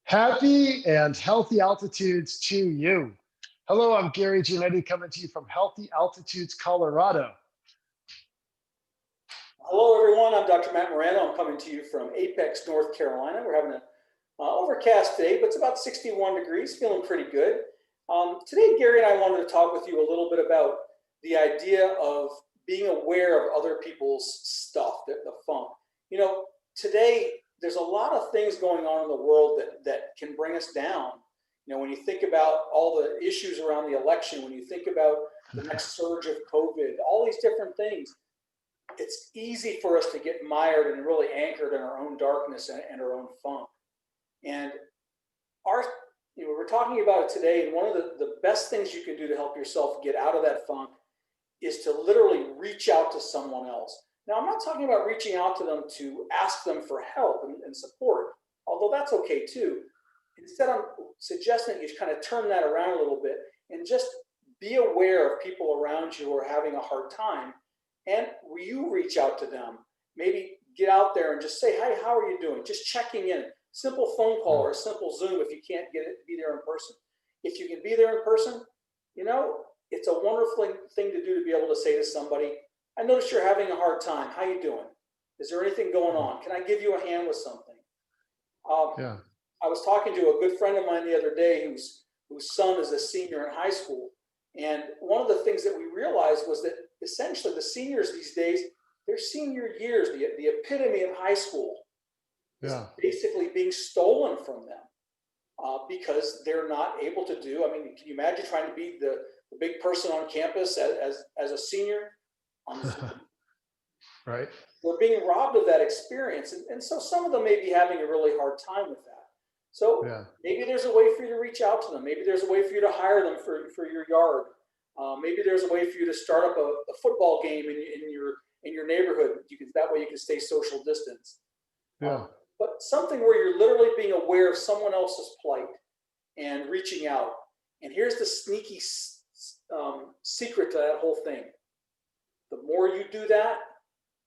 Happy and healthy altitudes to you. Hello, I'm Gary Giannetti coming to you from Healthy Altitudes, Colorado. Hello, everyone. I'm Dr. Matt Morano. I'm coming to you from Apex, North Carolina. We're having an overcast day, but it's about 61 degrees, feeling pretty good. Today, Gary and I wanted to talk with you a little bit about the idea of being aware of other people's stuff, the funk. You know, today, there's a lot of things going on in the world that can bring us down. You know, when you think about all the issues around the election, when you think about the next surge of COVID, all these different things, it's easy for us to get mired and really anchored in our own darkness and our own funk. And our, we're talking about it today. And one of the best things you can do to help yourself get out of that funk is to literally reach out to someone else. Now, I'm not talking about reaching out to them to ask them for help and support, although that's okay too. Instead, I'm suggesting you kind of turn that around a little bit and just be aware of people around you who are having a hard time. And you reach out to them, maybe get out there and just say, hey, how are you doing? Just checking in. Simple phone call or a simple Zoom if you can't be there in person. If you can be there in person, it's a wonderful thing to do to be able to say to somebody, I noticed you're having a hard time. How you doing? Is there anything going on? Can I give you a hand with something? I was talking to a good friend of mine the other day whose son is a senior in high school. And one of the things that we realized was that essentially the seniors these days, their senior years, the epitome of high school, is basically being stolen from them because they're not able to do. I mean, can you imagine trying to be the big person on campus as a senior on Zoom? Right. We're being robbed of that experience. And so some of them may be having a really hard time with that. So maybe there's a way for you to reach out to them. Maybe there's a way for you to hire them for your yard. Maybe there's a way for you to start up a football game in your neighborhood. That way you can stay social distance. But something where you're literally being aware of someone else's plight and reaching out. And here's the sneaky secret to that whole thing. The more you do that,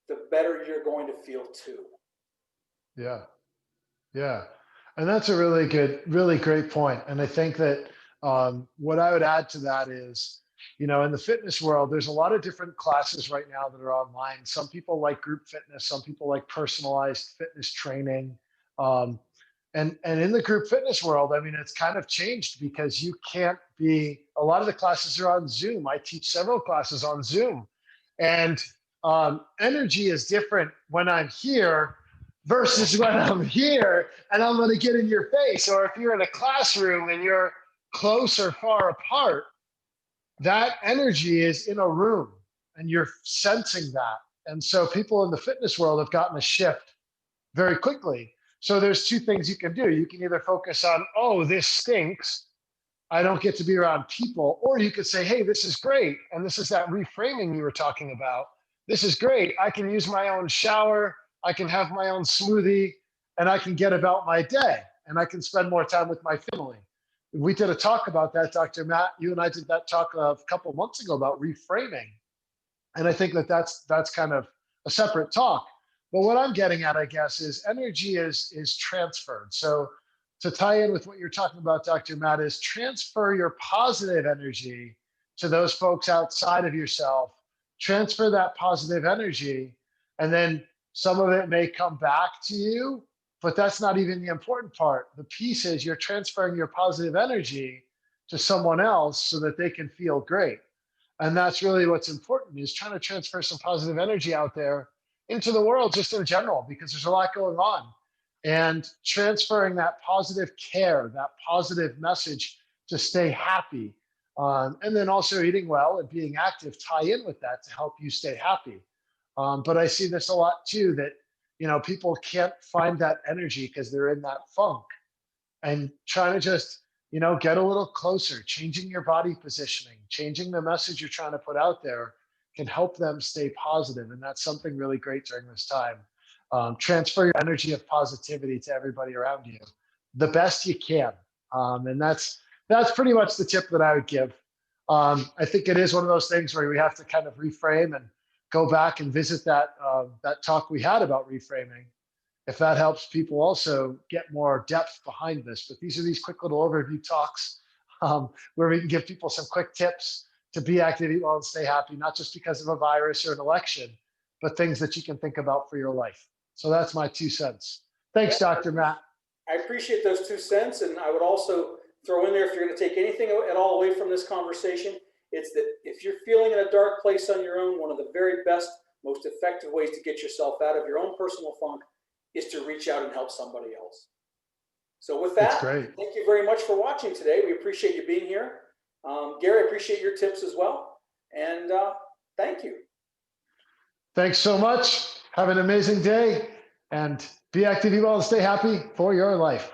the better you're going to feel too. Yeah. And that's a really great point. And I think that what I would add to that is, in the fitness world, there's a lot of different classes right now that are online. Some people like group fitness, some people like personalized fitness training. And in the group fitness world, I mean, it's kind of changed because a lot of the classes are on Zoom. I teach several classes on Zoom. And energy is different when I'm here versus when I'm here and I'm going to get in your face. Or if you're in a classroom and you're close or far apart, that energy is in a room and you're sensing that. And so people in the fitness world have gotten a shift very quickly. So there's two things you can do. You can either focus on, oh, this stinks, I don't get to be around people, or you could say, hey, this is great. And this is that reframing you were talking about. This is great. I can use my own shower. I can have my own smoothie and I can get about my day and I can spend more time with my family. We did a talk about that, Dr. Matt. You and I did that talk a couple of months ago about reframing. And I think that's kind of a separate talk. But what I'm getting at, I guess, is energy is transferred. So to tie in with what you're talking about, Dr. Matt, is transfer your positive energy to those folks outside of yourself. Transfer that positive energy, and then some of it may come back to you, but that's not even the important part. The piece is you're transferring your positive energy to someone else so that they can feel great. And that's really what's important, is trying to transfer some positive energy out there into the world just in general, because there's a lot going on. And transferring that positive care, that positive message to stay happy. And then also eating well and being active tie in with that to help you stay happy. But I see this a lot too, that people can't find that energy because they're in that funk, and trying to just get a little closer, changing your body positioning, changing the message you're trying to put out there can help them stay positive. And that's something really great during this time. Transfer your energy of positivity to everybody around you the best you can. And that's pretty much the tip that I would give. I think it is one of those things where we have to kind of reframe and go back and visit that talk we had about reframing if that helps people also get more depth behind this. But these are these quick little overview talks where we can give people some quick tips to be active, eat well, and stay happy, not just because of a virus or an election, but things that you can think about for your life. So that's my 2 cents. Thanks, Dr. Matt. I appreciate those 2 cents. And I would also throw in there, if you're going to take anything at all away from this conversation, it's that if you're feeling in a dark place on your own, one of the very best, most effective ways to get yourself out of your own personal funk is to reach out and help somebody else. So with that, thank you very much for watching today. We appreciate you being here. Gary, I appreciate your tips as well. And thank you. Thanks so much. Have an amazing day and be active, eat well, and stay happy for your life.